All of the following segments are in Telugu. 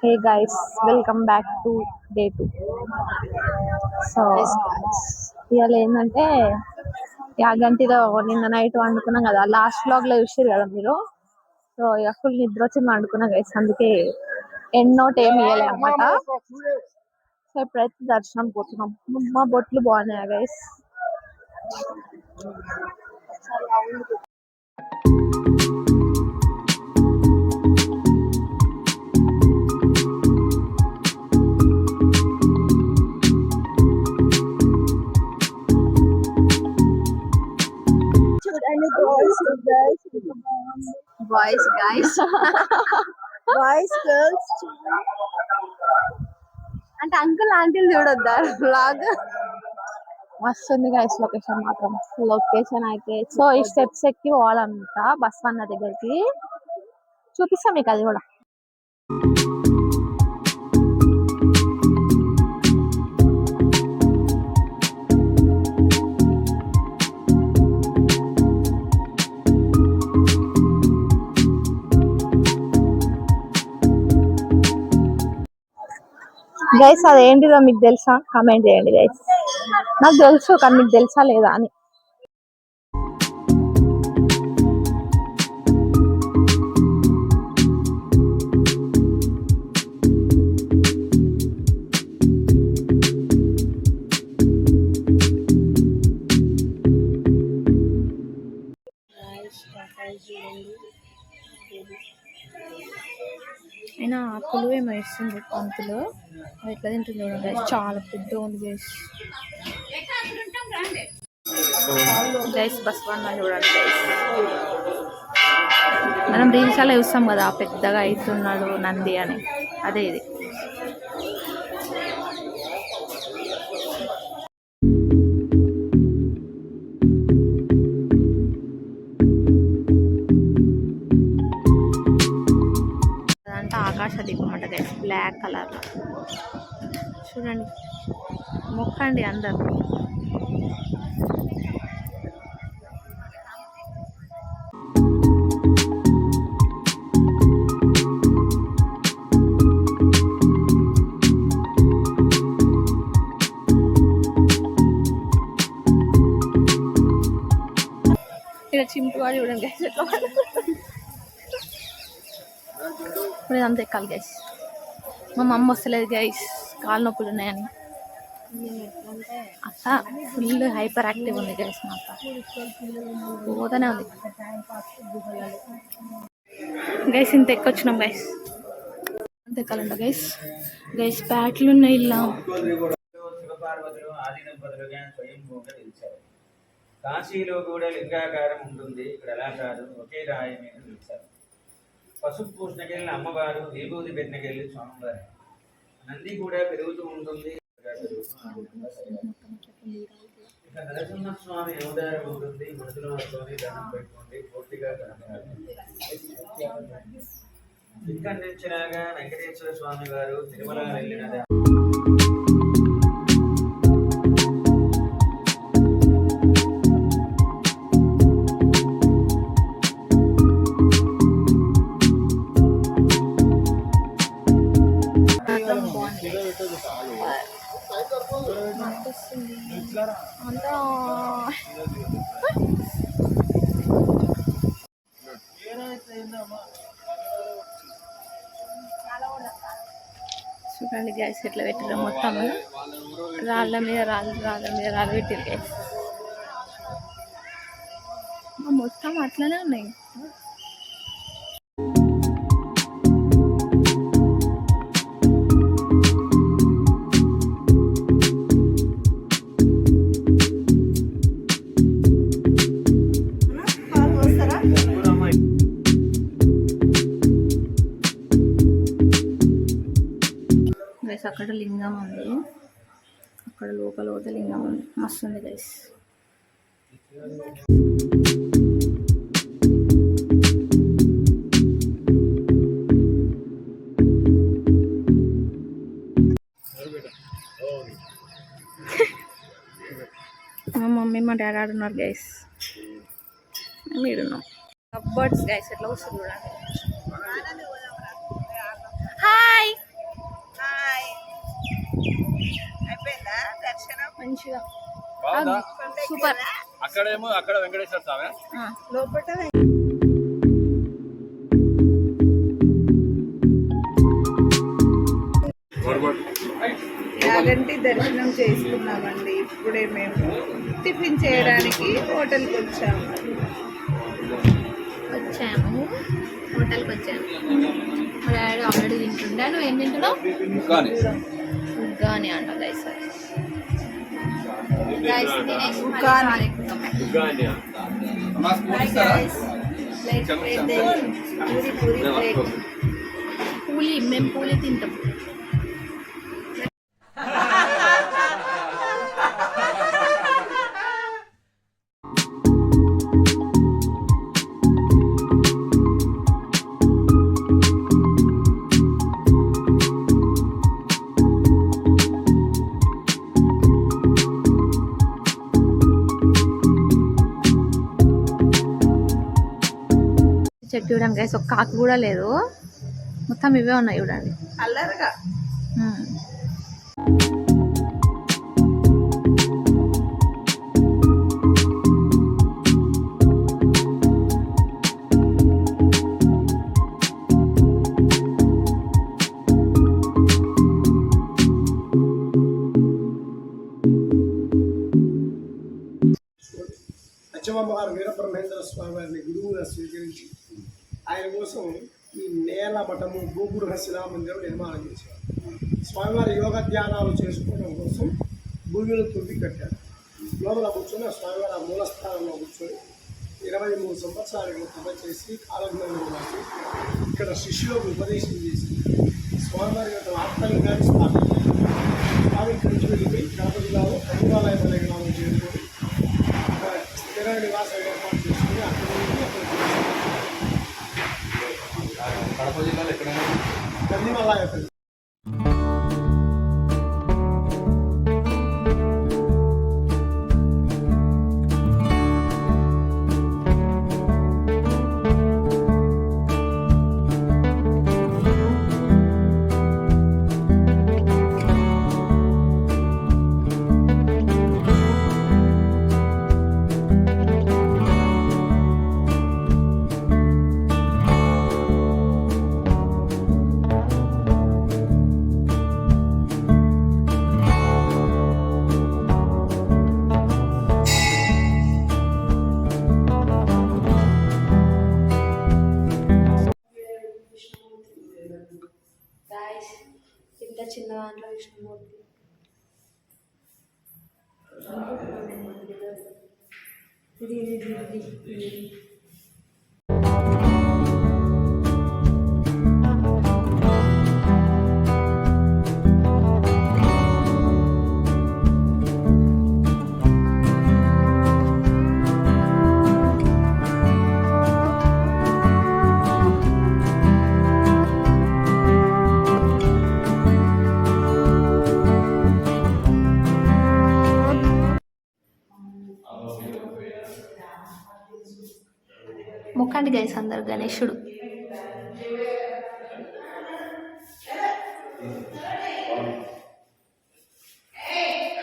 Hey guys, welcome back to day 2. So ఇవాళ ఏంటంటే యాగంటిలో నిన్న నైట్ వండుకున్నాం కదా, లాస్ట్ వ్లాగ్ లో చూసారు కదా మీరు. సో ఇక ఫుల్ నిద్ర వచ్చింది వండుకున్నాం గైస్, అందుకే నోట్ ఏమి ఇవ్వలే అన్నమాట. సో ఇప్పుడైతే దర్శనం పోతున్నాం. మా బొట్లు బాగున్నాయా guys? Boys guys boys girls అంటే అంకుల్ ఆంటీలు చూడొద్దా బ్లాగ్? మస్తు ఉంది గైస్ లొకేషన్ మాత్రం. లొకేషన్ అయితే సో ఈ స్టెప్స్ ఎక్కి పోవాలన్నమాట బస్ అన్న దగ్గరికి. చూపిస్తాం మీకు అది కూడా. గైస్ అదేంటిదో మీకు తెలుసా? కామెంట్ చేయండి గైస్. నాకు తెలుసు కానీ మీకు తెలుసా లేదా అని. అయినా ఆకులు ఏమో వేస్తుంది పంతులు. అది ఎట్లా తింటుంది చూడండి, చాలా పెద్ద ఉంది గైస్. గైస్ బస్ వన్ చూడండి గైస్. మనం రీల్స్ అలా చూస్తాం కదా, పెద్దగా అవుతున్నాడు నంది అని, అదే ఇది. ఆకాశ దీపం అంట గైస్, బ్లాక్ కలర్ లో చూడండి. మొక్కండి అందరు. ఇక్కడ చింపు వాడు చూడండి గైస్ ఎట్లా. ఇప్పుడు ఇదంతా ఎక్కాలి గైస్. మా మమ్మ వస్తలేదు గైస్, కాలు నొప్పులు ఉన్నాయని. అత్త ఫుల్ హైపర్ యాక్టివ్ ఉంది గైస్. మా అత్త పోతానే ఉంది గైస్. ఇంత ఎక్కొచ్చినాం గైస్. అంత ఎక్కాలంట గైస్. గైస్ బ్యాట్లు ఉన్నాయి ఇలా. కాశీలో కూడా లింగాకారం ఉంటుంది, ఇక్కడ ఎలా కాదు, ఒకే రాయి మీద నిలిచారు. పసుపు పూసినకెళ్ళిన అమ్మవారు, విభూతి పెట్టినకెళ్ళి స్వామివారు. నంది కూడా పెరుగుతూ ఉంటుంది. ఇక నరసింహస్వామి అవతారం ఉంటుంది. మనసులో స్వామి దండం పెట్టుకోండి, పూర్తిగా ఇక్కడి నుంచి రాగా వెంకటేశ్వర స్వామి వారు తిరుమల వెళ్ళిన అంతా చూడండి గ్యాస్ ఎట్లా పెట్టారు. మొత్తం రాళ్ళ మీద రాళ్ళు పెట్టారు గ్యాస్. మొత్తం అట్లనే ఉన్నాయి. అక్కడ లింగం ఉంది, అక్కడ లోపల పోతే లింగం ఉంది. మస్తు ఉంది గైస్. మా మమ్మీ మా డాడీ ఆడున్నారు గైస్, మేము ఈడున్నాం. కబర్డ్స్ గైస్ ఎట్లా వస్తుంది చూడండి. హాయ్ మంచిగా బాగుందా? సూపర్. అక్కడేమో అక్కడ వెంకటేశ్వర స్వామి లోపల యాగంటి దర్శనం చేసుకున్నామండి. ఇప్పుడే మేము టిఫిన్ చేయడానికి హోటల్కి వచ్చాము. హోటల్కి వచ్చాము. మా డాడీ ఆల్రెడీ తింటుండే. నువ్వు ఏం తింటున్నావు? ఉగ్గాని అంట గైస్. పూలి, మేము పూలి తింటాం. చెట్టు చూడండి గైస్, ఒక కాకి కూడా లేదు, మొత్తం ఇవే ఉన్నాయి చూడండి. అల్లరుగా అచ్చమ్మవారు వీరబ్రహ్మేంద్ర స్వామి వారిని గురువుగా స్వీకరించి ఆయన కోసం ఈ నేల మఠము గోగురు శిలామందిరం నిర్మాణం చేశారు. స్వామివారి యోగ ధ్యానాలు చేసుకోవడం కోసం భూమిలో తువ్వి కట్టారు. లోపల కూర్చొని స్వామివారి ఆ మూలస్థానంలో కూర్చొని 23 సంవత్సరాలు తప చేసి కాలజ్ఞానం రాసి ఇక్కడ శిష్యులకు ఉపదేశం చేసి స్వామివారి యొక్క ఆత్మలింగాన్ని స్థాపించారు. స్వామి ఇక్కడి నుంచి వెళ్ళిపోయి గణపతిగారు కరుణాలయం అనే గ్రామం చేరుకొని స్థిర నివాసం ఏర్పాటు చేసుకుని అక్కడ కడప జిల్లాలో ఎక్కడైనా గండిమల్ల యొక్క ఇంత చిన్న దాంట్లో విష్ణుమూర్తి. మొక్కండి గైస్ అందరు గణేశుడు.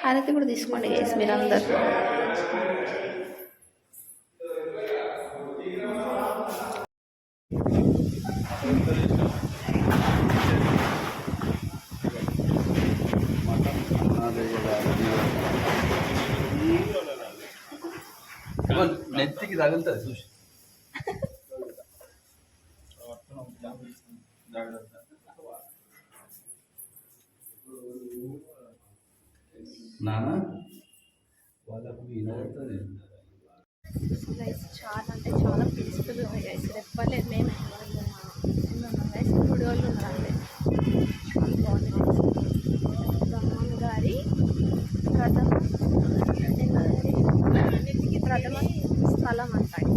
హారతి కూడా తీసుకోండి గైస్ మీరందరు. నెత్తికి తగులుతుంది చూసి నాన్న వాళ్ళకు వినబడుతుంది. గైస్ చాలా అంటే చాలా పీస్ఫుల్గా ఉంది గైస్. చెప్పలేదు మేము గైస్, 3 రోజులు ఉన్నారంటే బాగుంది. బ్రహ్మం గారి ప్రథమ స్థలం అంటాడు.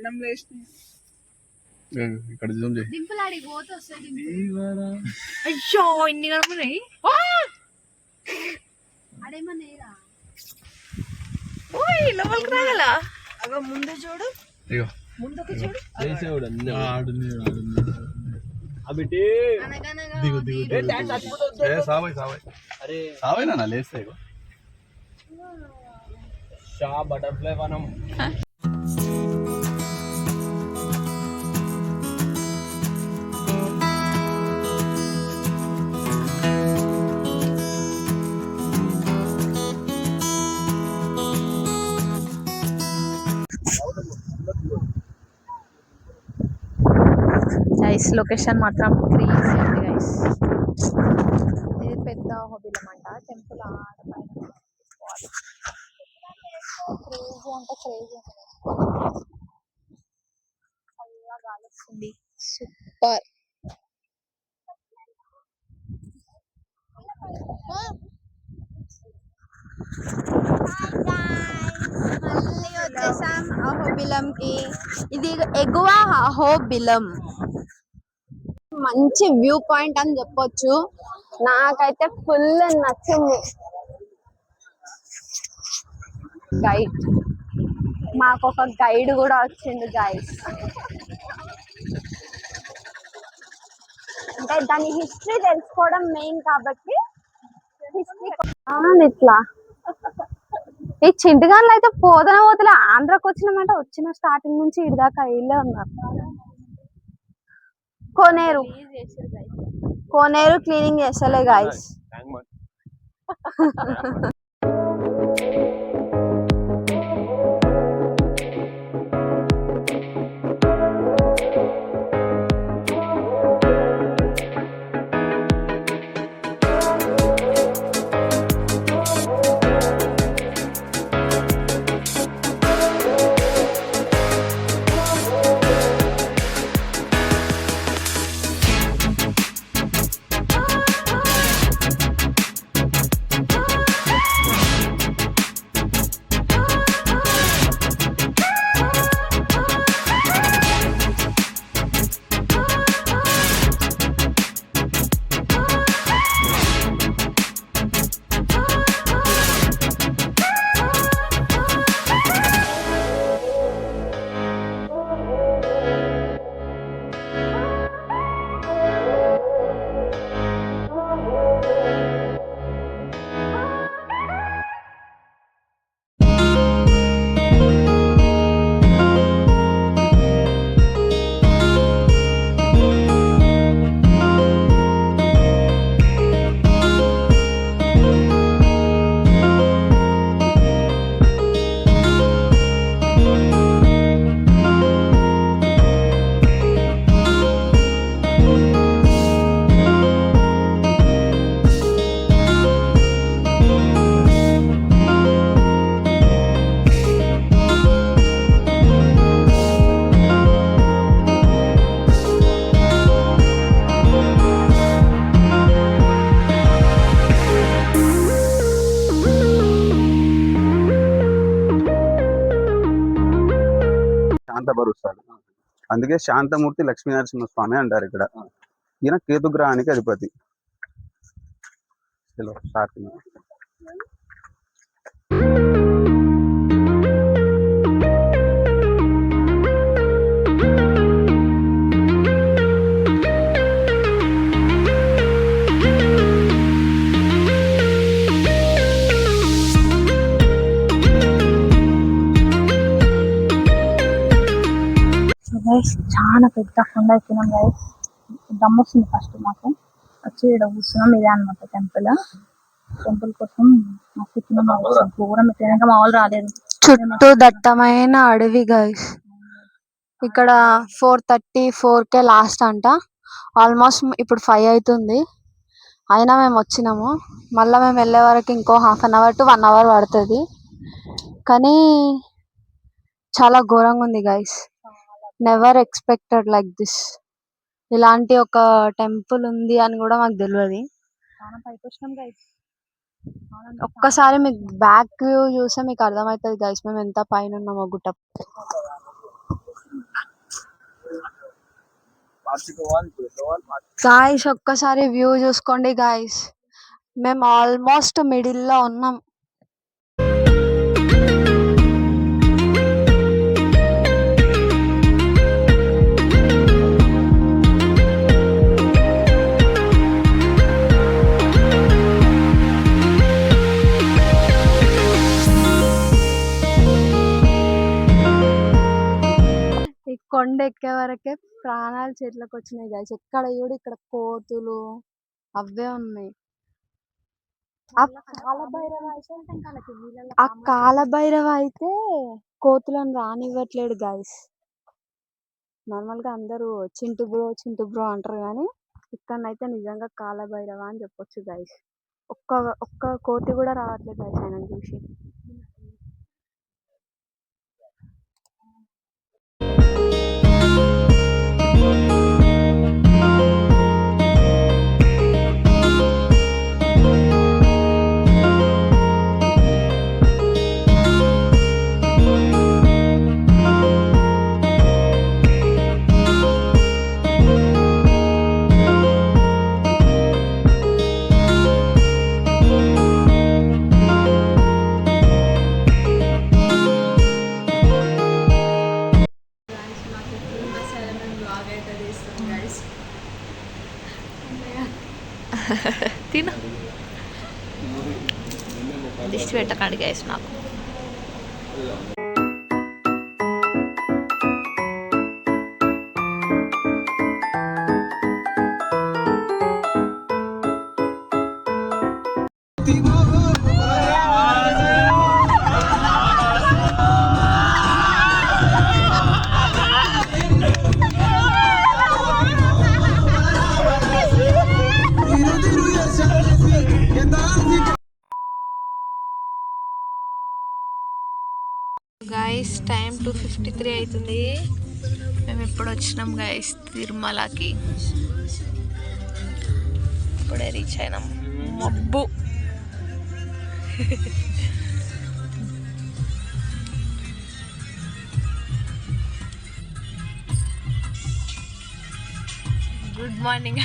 ప్రాణం లేచినాయి. ఇక్కడ జూమ్ చేయి. అయ్యో ఇన్ని కనుక్కున్నాయి. లోపలికి రాగల అగో ముందు చూడు, ఇగో ముందుకు చూడు. సావై నా లేస్తే ఇగో బటర్ఫ్లై వనం. గైస్ లొకేషన్ మాత్రం క్రేజీ ఉంది గైస్. ఇది పెద్ద హోబిలం అంట టెంపుల్ ఆడపైన క్రేజీ అంటే క్రేజీ చల్లగా గాలి వస్తుంది. సూపర్. మళ్ళీ వచ్చేసాం అహోబిలం కి. ఇది ఎగువ అహోబిలం. మంచి వ్యూ పాయింట్ అని చెప్పొచ్చు. నాకైతే ఫుల్ నచ్చింది. గైడ్ మాకు ఒక గైడ్ కూడా వచ్చిండు గైస్. అంటే దాని హిస్టరీ తెలుసుకోవడం మెయిన్ కాబట్టి హిస్టరీ ఇట్లా ఈ చింటిగాన్లు అయితే పోతలే ఆంధ్రాకి వచ్చినామంటే వచ్చిన స్టార్టింగ్ నుంచి ఇటు దాకా ఇల్లే ఉన్నారు. కోనేరు క్లీనింగ్ చేస్తలే గాయస్. శాంతపరుస్తాడు. అందుకే శాంతమూర్తి లక్ష్మీనరసింహ స్వామి అంటారు ఇక్కడ. ఈయన కేతుగ్రహానికి అధిపతి. చాలా పెద్ద కొండ ఎక్కినాం గైస్. దమ్ము వస్తుంది ఫస్ట్ మాకు. వచ్చి ఇక్కడ కూర్చున్నాం. ఇదే అనమాట టెంపుల్. టెంపుల్ కోసం మస్తు ఎక్కినాం. దూరం ఎక్కినాక మా వాళ్ళు రాలేదు. చుట్టూ దట్టమైన అడవి గైస్. ఇక్కడ 4:34కే లాస్ట్ అంట. ఆల్మోస్ట్ ఇప్పుడు 5 అవుతుంది. అయినా మేము వచ్చినాము. మళ్ళీ మేము వెళ్ళే వరకు ఇంకో 1/2 అవర్ to 1 అవర్ పడుతుంది. కానీ చాలా ఘోరంగా ఉంది guys. Never expected like this. ఇలాంటి ఒక టెంపుల్ ఉంది అని కూడా మాకు తెలియదు. ఒక్కసారి మీకు బ్యాక్ వ్యూ చూస్తే మీకు అర్థమవుతుంది గైస్ మేము ఎంత పైన ఉన్నామో గుట్ట. గాయస్ ఒక్కసారి వ్యూ చూసుకోండి గాయస్, మేము ఆల్మోస్ట్ మిడిల్ లో ఉన్నాం. ఈ కొండ ఎక్కే వరకే ప్రాణాలు చేతిలోకి వచ్చినాయి గాయస్. ఎక్కడ చూడు ఇక్కడ కోతులు అవే ఉన్నాయి. ఆ కాలభైరవ అయితే కోతులను రానివ్వట్లేడు గాయస్. నార్మల్ గా అందరూ చింటు బ్రో అంటారు కానీ ఇక్కడనైతే నిజంగా కాలభైరవ అని చెప్పొచ్చు గాయస్. ఒక్క కోతి కూడా రావట్లేదు గాయస్ ఆయన చూసి. తిను దిష్టి పెట్టకండి గైస్ నాకు. గైస్ టైం 2:53 అవుతుంది. మేము ఎప్పుడు వచ్చినాం గైస్ తిరుమలకి, ఇప్పుడే రీచ్ అయినాం. మబ్బు గుడ్ మార్నింగ్.